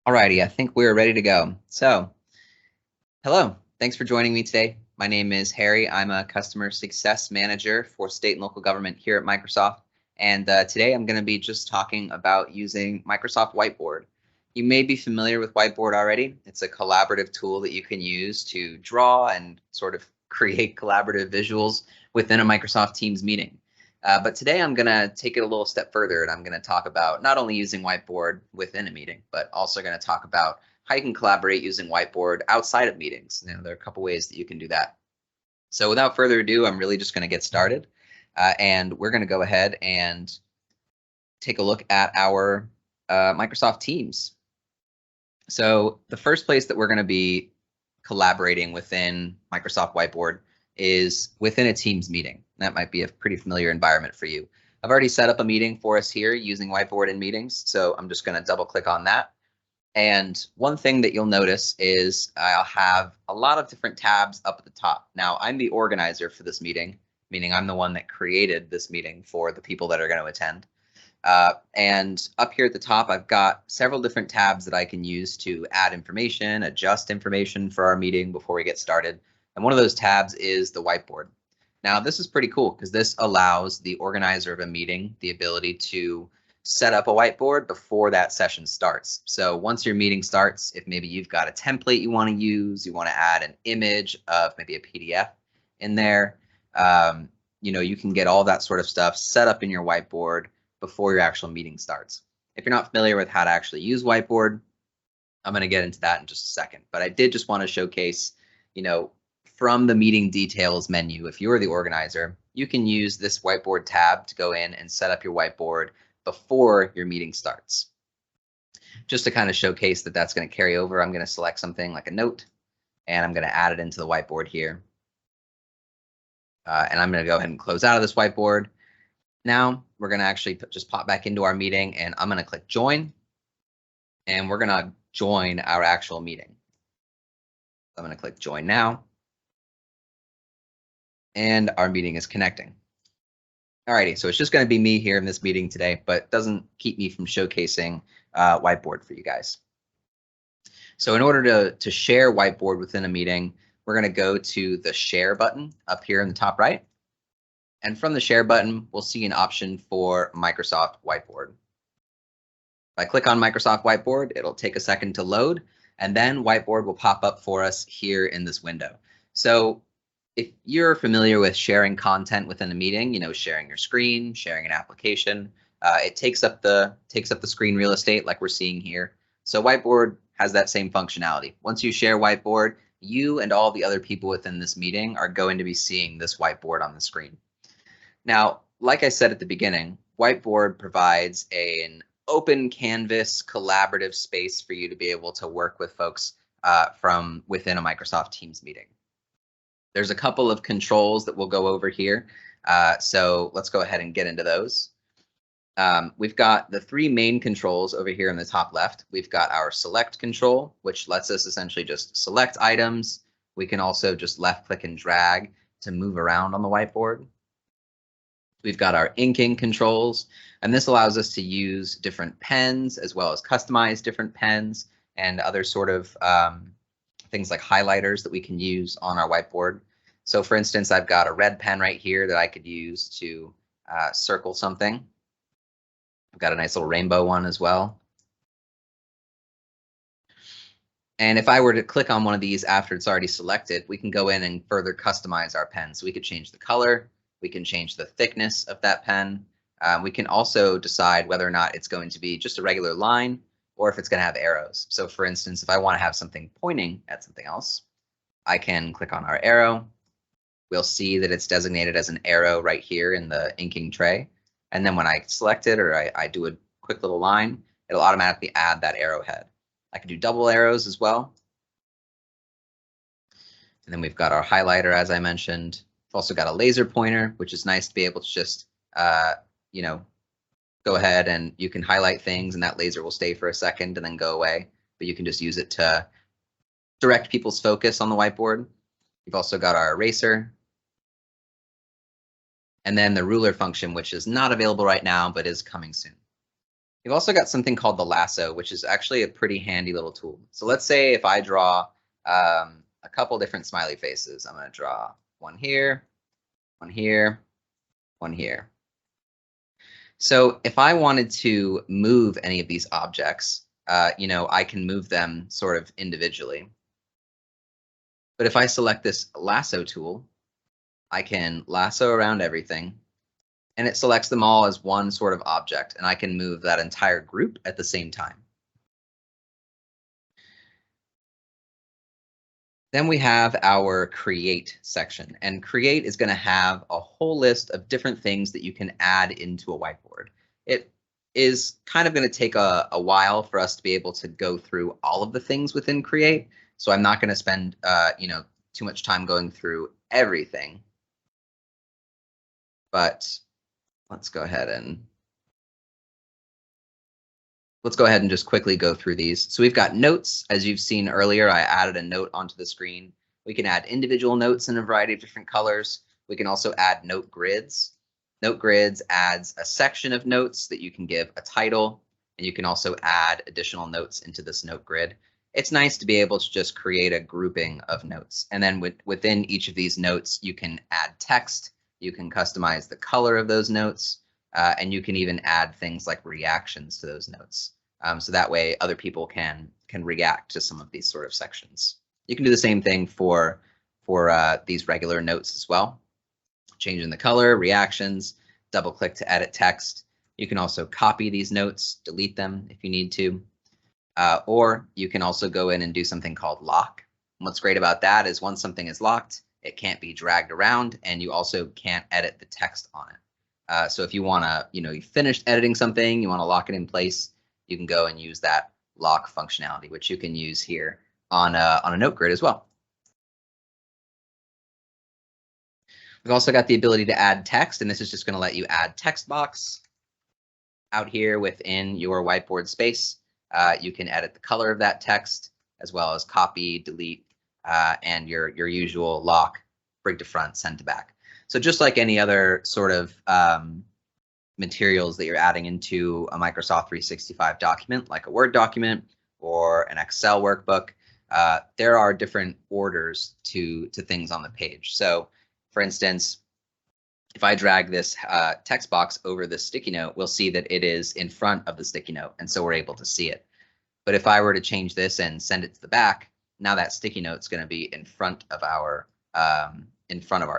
Alrighty, I think we're ready to go. So, hello, thanks for joining me today. My name is Harry. I'm a customer success manager for state and local government here at Microsoft. And today I'm going to be just talking about using Microsoft Whiteboard. You may be familiar with Whiteboard already. It's a collaborative tool that you can use to draw and sort of create collaborative visuals within a Microsoft Teams meeting. But today I'm going to take it a little step further and I'm going to talk about not only using Whiteboard within a meeting, but also going to talk about how you can collaborate using Whiteboard outside of meetings. There are a couple ways that you can do that. So without further ado, I'm really just going to get started. And we're going to go ahead and take a look at our Microsoft Teams. So the first place that we're going to be collaborating within Microsoft Whiteboard is within a Teams meeting. That might be a pretty familiar environment for you. I've already set up a meeting for us here using Whiteboard in meetings, so I'm just going to double click on that. And one thing that you'll notice is I'll have a lot of different tabs up at the top. Now, I'm the organizer for this meeting, meaning I'm the one that created this meeting for the people that are going to attend. And up here at the top, I've got several different tabs that I can use to add information, adjust information for our meeting before we get started. And one of those tabs is the whiteboard. Now, this is pretty cool because this allows the organizer of a meeting the ability to set up a whiteboard before that session starts. So once your meeting starts, if maybe you've got a template you want to use, you want to add an image of maybe a PDF in there, you can get all that sort of stuff set up in your whiteboard before your actual meeting starts. If you're not familiar with how to actually use Whiteboard, I'm going to get into that in just a second. But I did just want to showcase, from the meeting details menu, if you're the organizer, you can use this Whiteboard tab to go in and set up your whiteboard before your meeting starts. Just to kind of showcase that that's going to carry over, I'm going to select something like a note, and I'm going to add it into the whiteboard here. And I'm going to go ahead and close out of this whiteboard. Now we're going to actually just pop back into our meeting, and I'm going to click join, and we're going to join our actual meeting. I'm going to click join now, and our meeting is connecting. Alrighty, so it's just going to be me here in this meeting today, but it doesn't keep me from showcasing Whiteboard for you guys. So in order to share Whiteboard within a meeting, we're going to go to the share button up here in the top right. And from the share button, we'll see an option for Microsoft Whiteboard. If I click on Microsoft Whiteboard, it'll take a second to load, and then Whiteboard will pop up for us here in this window. So if you're familiar with sharing content within a meeting, sharing your screen, sharing an application, it takes up the screen real estate like we're seeing here. So Whiteboard has that same functionality. Once you share Whiteboard, you and all the other people within this meeting are going to be seeing this whiteboard on the screen. Now, like I said at the beginning, Whiteboard provides an open canvas collaborative space for you to be able to work with folks from within a Microsoft Teams meeting. There's a couple of controls that we'll go over here. So let's go ahead and get into those. We've got the three main controls over here in the top left. We've got our select control, which lets us essentially just select items. We can also just left click and drag to move around on the whiteboard. We've got our inking controls, and this allows us to use different pens as well as customize different pens and other sort of things like highlighters that we can use on our whiteboard. So for instance, I've got a red pen right here that I could use to circle something. I've got a nice little rainbow one as well. And if I were to click on one of these after it's already selected, we can go in and further customize our pen. So we could change the color, we can change the thickness of that pen. We can also decide whether or not it's going to be just a regular line or if it's going to have arrows. So for instance, if I want to have something pointing at something else, I can click on our arrow. We'll see that it's designated as an arrow right here in the inking tray. And then when I select it or I do a quick little line, it'll automatically add that arrowhead. I can do double arrows as well. And then we've got our highlighter, as I mentioned. We've also got a laser pointer, which is nice to be able to just, go ahead and you can highlight things and that laser will stay for a second and then go away. But you can just use it to direct people's focus on the whiteboard. We've also got our eraser. And then the ruler function, which is not available right now, but is coming soon. You've also got something called the lasso, which is actually a pretty handy little tool. So let's say if I draw a couple different smiley faces, I'm going to draw one here, one here, one here. So if I wanted to move any of these objects, I can move them sort of individually. But if I select this lasso tool, I can lasso around everything, and it selects them all as one sort of object, and I can move that entire group at the same time. Then we have our create section, and create is going to have a whole list of different things that you can add into a whiteboard. It is kind of going to take a while for us to be able to go through all of the things within create, so I'm not going to spend too much time going through everything. But let's go ahead and just quickly go through these. So we've got notes. As you've seen earlier, I added a note onto the screen. We can add individual notes in a variety of different colors. We can also add note grids. Note grids adds a section of notes that you can give a title, and you can also add additional notes into this note grid. It's nice to be able to just create a grouping of notes. And then within each of these notes, you can add text. You can customize the color of those notes. And you can even add things like reactions to those notes. So that way other people can react to some of these sort of sections. You can do the same thing for these regular notes as well. Changing the color, reactions, double click to edit text. You can also copy these notes, delete them if you need to. Or you can also go in and do something called lock. And what's great about that is once something is locked, it can't be dragged around, and you also can't edit the text on it. So if you want to, you finished editing something, you want to lock it in place, you can go and use that lock functionality, which you can use here on a note grid as well. We've also got the ability to add text, and this is just going to let you add text box out here within your whiteboard space. You can edit the color of that text, as well as copy, delete, and your usual lock, bring to front, send to back. So just like any other sort of materials that you're adding into a Microsoft 365 document, like a Word document or an Excel workbook, there are different orders to things on the page. So for instance, if I drag this text box over the sticky note, we'll see that it is in front of the sticky note, and so we're able to see it. But if I were to change this and send it to the back, now that sticky note is going to be in front of our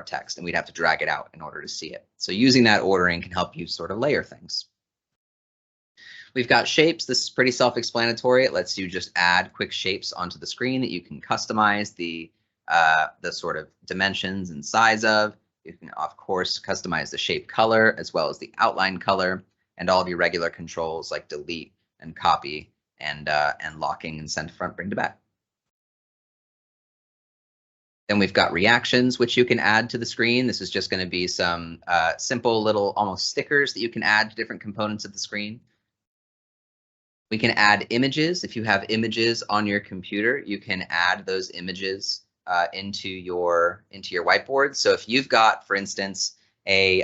text, and we'd have to drag it out in order to see it. So using that ordering can help you sort of layer things. We've got shapes. This is pretty self-explanatory. It lets you just add quick shapes onto the screen that you can customize the sort of dimensions and size of. You can, of course, customize the shape color as well as the outline color, and all of your regular controls like delete and copy and locking and send to front, bring to back. Then we've got reactions, which you can add to the screen. This is just going to be some simple little almost stickers that you can add to different components of the screen. We can add images. If you have images on your computer, you can add those images into your whiteboard. So if you've got, for instance, a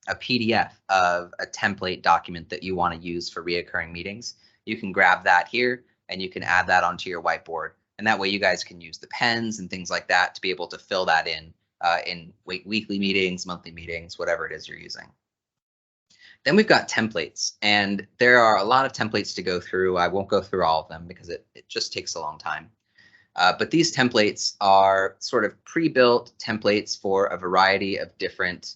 PDF of a template document that you want to use for reoccurring meetings, you can grab that here and you can add that onto your whiteboard. And that way you guys can use the pens and things like that to be able to fill that in weekly meetings, monthly meetings, whatever it is you're using. Then we've got templates, and there are a lot of templates to go through. I won't go through all of them because it just takes a long time. But these templates are sort of pre-built templates for a variety of different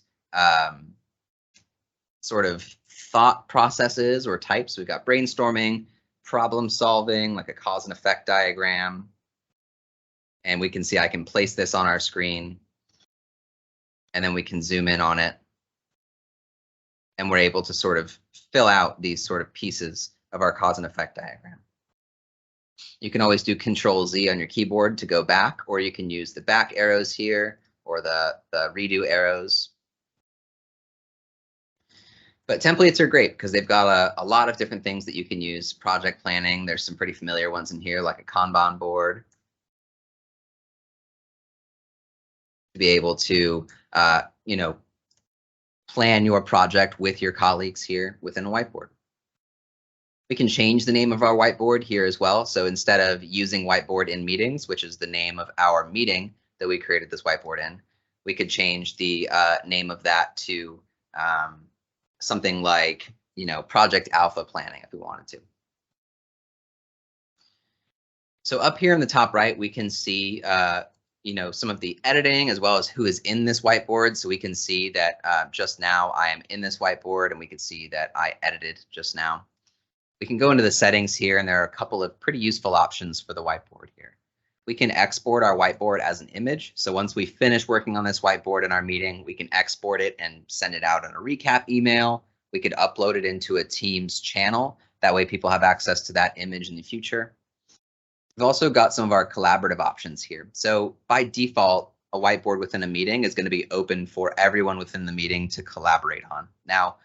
sort of thought processes or types. We've got brainstorming, problem solving, like a cause and effect diagram. And we can see I can place this on our screen, and then we can zoom in on it. And we're able to sort of fill out these sort of pieces of our cause and effect diagram. You can always do Control-Z on your keyboard to go back, or you can use the back arrows here or the redo arrows. But templates are great because they've got a lot of different things that you can use. Project planning, there's some pretty familiar ones in here, like a Kanban board. To be able to, plan your project with your colleagues here within a whiteboard. We can change the name of our whiteboard here as well. So instead of using whiteboard in meetings, which is the name of our meeting that we created this whiteboard in, we could change the name of that to something like, Project Alpha Planning if we wanted to. So up here in the top right, we can see, some of the editing as well as who is in this whiteboard. So we can see that just now I am in this whiteboard, and we can see that I edited just now. We can go into the settings here, and there are a couple of pretty useful options for the whiteboard here. We can export our whiteboard as an image. So once we finish working on this whiteboard in our meeting, we can export it and send it out in a recap email. We could upload it into a Teams channel. That way people have access to that image in the future. We've also got some of our collaborative options here. So by default, a whiteboard within a meeting is going to be open for everyone within the meeting to collaborate on. Now,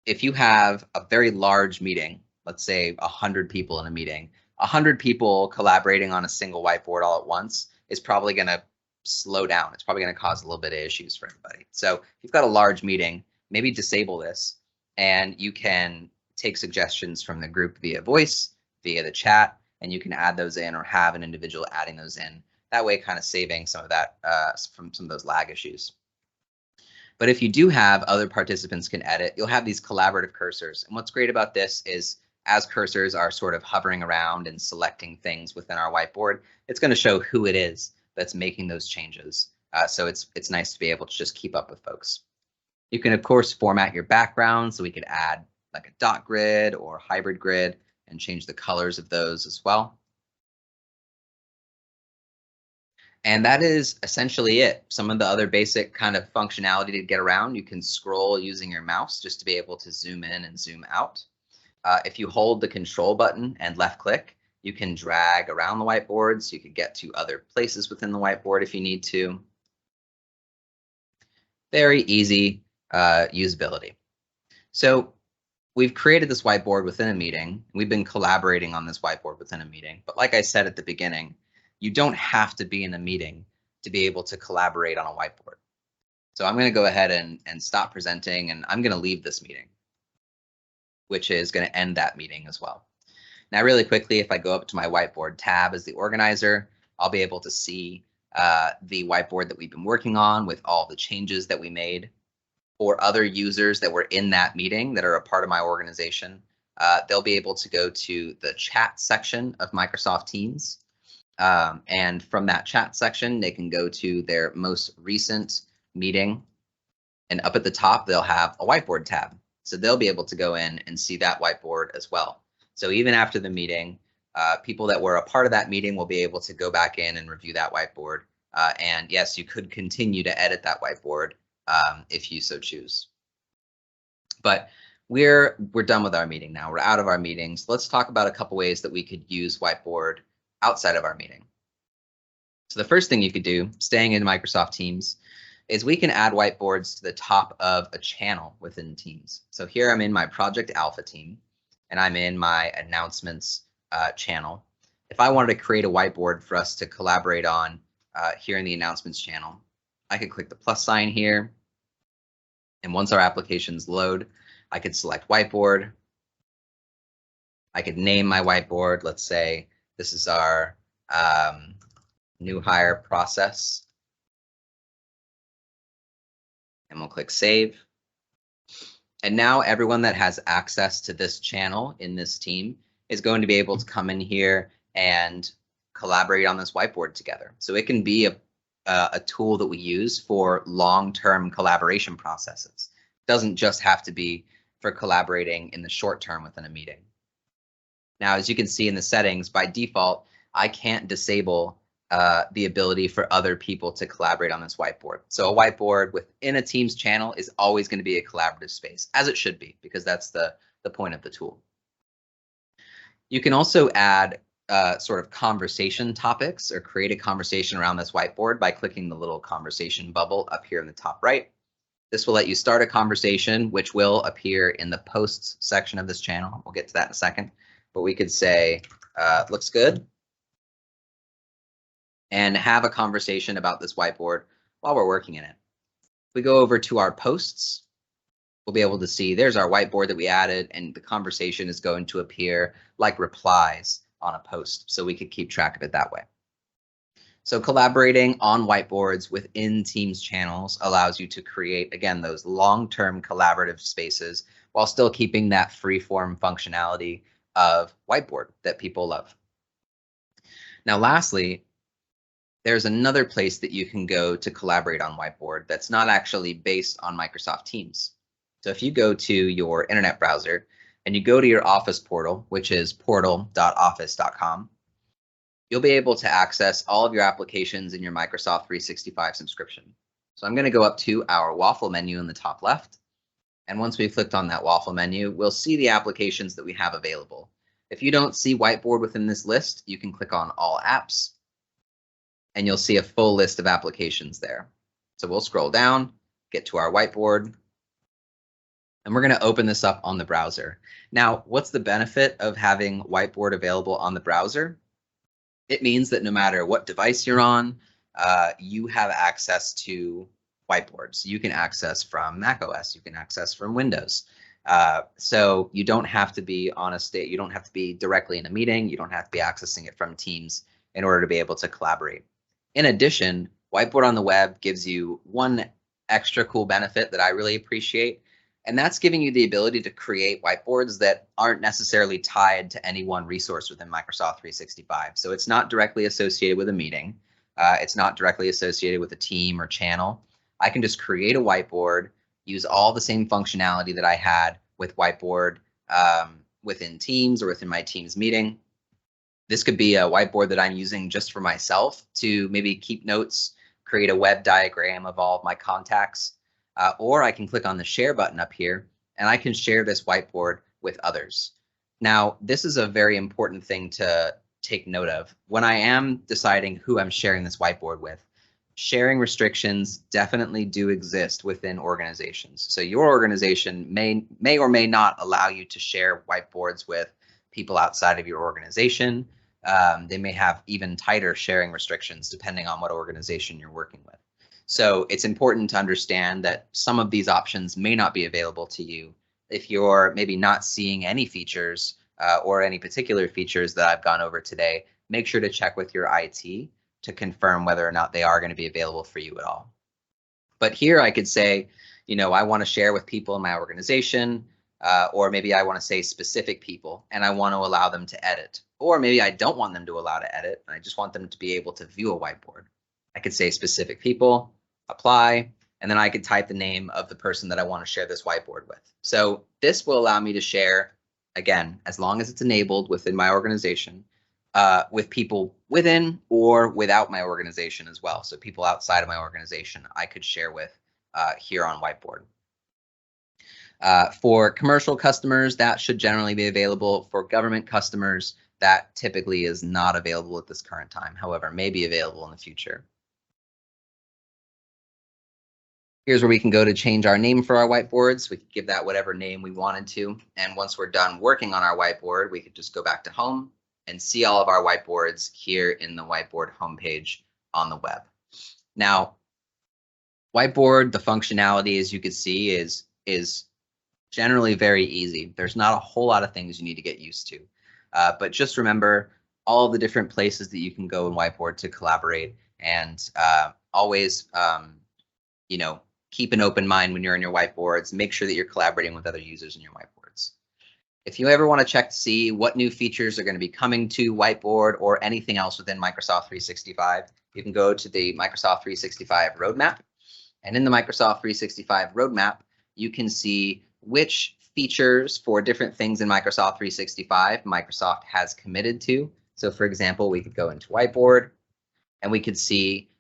if you have a very large meeting, let's say 100 people in a meeting, 100 people collaborating on a single whiteboard all at once is probably going to slow down. It's probably going to cause a little bit of issues for everybody. So if you've got a large meeting, maybe disable this, and you can take suggestions from the group via voice, via the chat, and you can add those in or have an individual adding those in. That way, kind of saving some of that from some of those lag issues. But if you do have other participants can edit, you'll have these collaborative cursors. And what's great about this is as cursors are sort of hovering around and selecting things within our whiteboard, it's going to show who it is that's making those changes. So it's nice to be able to just keep up with folks. You can, of course, format your background. So we could add like a dot grid or hybrid grid and change the colors of those as well. And that is essentially it. Some of the other basic kind of functionality to get around, you can scroll using your mouse just to be able to zoom in and zoom out. If you hold the control button and left click, you can drag around the whiteboard so you could get to other places within the whiteboard if you need to. Very easy usability. So we've created this whiteboard within a meeting. We've been collaborating on this whiteboard within a meeting. But like I said at the beginning, you don't have to be in a meeting to be able to collaborate on a whiteboard. So I'm going to go ahead and stop presenting, and I'm going to leave this meeting, which is going to end that meeting as well. Now, really quickly, if I go up to my whiteboard tab as the organizer, I'll be able to see the whiteboard that we've been working on with all the changes that we made. For other users that were in that meeting that are a part of my organization, they'll be able to go to the chat section of Microsoft Teams. And from that chat section, they can go to their most recent meeting. And up at the top, they'll have a whiteboard tab. So they'll be able to go in and see that whiteboard as well. So even after the meeting, people that were a part of that meeting will be able to go back in and review that whiteboard. And yes, you could continue to edit that whiteboard if you so choose. But we're done with our meeting now. We're out of our meetings. Let's talk about a couple ways that we could use whiteboard outside of our meeting. So the first thing you could do, staying in Microsoft Teams, is we can add whiteboards to the top of a channel within Teams. So here I'm in my Project Alpha team, and I'm in my announcements channel. If I wanted to create a whiteboard for us to collaborate on here in the announcements channel, I could click the plus sign here. And once our applications load, I could select whiteboard. I could name my whiteboard. Let's say this is our new hire process. And we'll click save. And now everyone that has access to this channel in this team is going to be able to come in here and collaborate on this whiteboard together. So it can be a tool that we use for long-term collaboration processes. It doesn't just have to be for collaborating in the short term within a meeting. Now, as you can see in the settings, by default, I can't disable the ability for other people to collaborate on this whiteboard. So a whiteboard within a Teams channel is always going to be a collaborative space, as it should be, because that's the point of the tool. You can also add sort of conversation topics or create a conversation around this whiteboard by clicking the little conversation bubble up here in the top right. This will let you start a conversation, which will appear in the posts section of this channel. We'll get to that in a second, but we could say, looks good, and have a conversation about this whiteboard while we're working in it. If we go over to our posts, we'll be able to see there's our whiteboard that we added, and the conversation is going to appear like replies on a post, so we could keep track of it that way. So collaborating on whiteboards within Teams channels allows you to create, again, those long-term collaborative spaces while still keeping that free-form functionality of whiteboard that people love. Now, lastly, there's another place that you can go to collaborate on whiteboard that's not actually based on Microsoft Teams. So if you go to your internet browser and you go to your Office portal, which is portal.office.com, you'll be able to access all of your applications in your Microsoft 365 subscription. So I'm going to go up to our waffle menu in the top left. And once we've clicked on that waffle menu, we'll see the applications that we have available. If you don't see whiteboard within this list, you can click on all apps and you'll see a full list of applications there. So we'll scroll down, get to our whiteboard, and we're going to open this up on the browser. Now, what's the benefit of having whiteboard available on the browser? It means that no matter what device you're on, you have access to whiteboards. You can access from macOS, you can access from Windows. So you don't have to be on a state, you don't have to be directly in a meeting, you don't have to be accessing it from Teams in order to be able to collaborate. In addition, Whiteboard on the web gives you one extra cool benefit that I really appreciate, and that's giving you the ability to create whiteboards that aren't necessarily tied to any one resource within Microsoft 365. So it's not directly associated with a meeting. It's not directly associated with a team or channel. I can just create a whiteboard, use all the same functionality that I had with Whiteboard within Teams or within my Teams meeting. This could be a whiteboard that I'm using just for myself to maybe keep notes, create a web diagram of all of my contacts, or I can click on the share button up here and I can share this whiteboard with others. Now, this is a very important thing to take note of. When I am deciding who I'm sharing this whiteboard with, sharing restrictions definitely do exist within organizations. So your organization may or may not allow you to share whiteboards with people outside of your organization. They may have even tighter sharing restrictions depending on what organization you're working with. So it's important to understand that some of these options may not be available to you if you're maybe not seeing any features or any particular features that I've gone over today. Make sure to check with your IT to confirm whether or not they are going to be available for you at all. But here I could say, you know, I want to share with people in my organization, or maybe I want to say specific people and I want to allow them to edit. Or maybe I don't want them to allow to edit. I just want them to be able to view a whiteboard. I could say specific people, apply, and then I could type the name of the person that I want to share this whiteboard with. So this will allow me to share, again, as long as it's enabled within my organization, with people within or without my organization as well. So people outside of my organization I could share with here on Whiteboard. For commercial customers, that should generally be available. For government customers, that typically is not available at this current time, however, may be available in the future. Here's where we can go to change our name for our whiteboards. We could give that whatever name we wanted to. And once we're done working on our whiteboard, we could just go back to home and see all of our whiteboards here in the whiteboard homepage on the web. Now, whiteboard, the functionality, as you can see, is generally very easy. There's not a whole lot of things you need to get used to. But just remember all of the different places that you can go in Whiteboard to collaborate, and always, you know, keep an open mind when you're in your whiteboards. Make sure that you're collaborating with other users in your whiteboards. If you ever want to check to see what new features are going to be coming to Whiteboard or anything else within Microsoft 365, you can go to the Microsoft 365 roadmap. And in the Microsoft 365 roadmap, you can see which features for different things in Microsoft 365 Microsoft has committed to. So for example, we could go into Whiteboard and we could see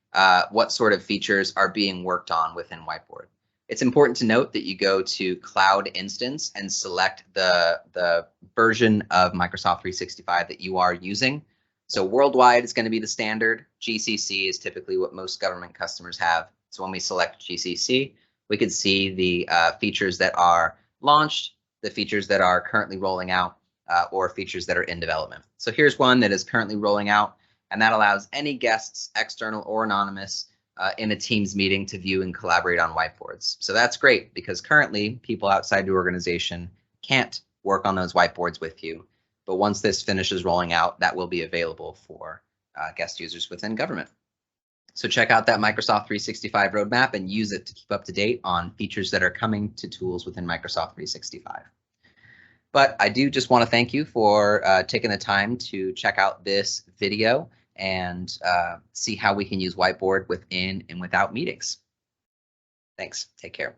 what sort of features are being worked on within Whiteboard. It's important to note that you go to Cloud Instance and select the version of Microsoft 365 that you are using. So worldwide is going to be the standard. GCC is typically what most government customers have. So when we select GCC, we can see the features that are launched, the features that are currently rolling out, or features that are in development. So here's one that is currently rolling out, and that allows any guests, external or anonymous, in a Teams meeting to view and collaborate on whiteboards. So that's great because currently people outside your organization can't work on those whiteboards with you. But once this finishes rolling out, that will be available for guest users within government. So check out that Microsoft 365 roadmap and use it to keep up to date on features that are coming to tools within Microsoft 365. But I do just want to thank you for taking the time to check out this video and see how we can use Whiteboard within and without meetings. Thanks. Take care.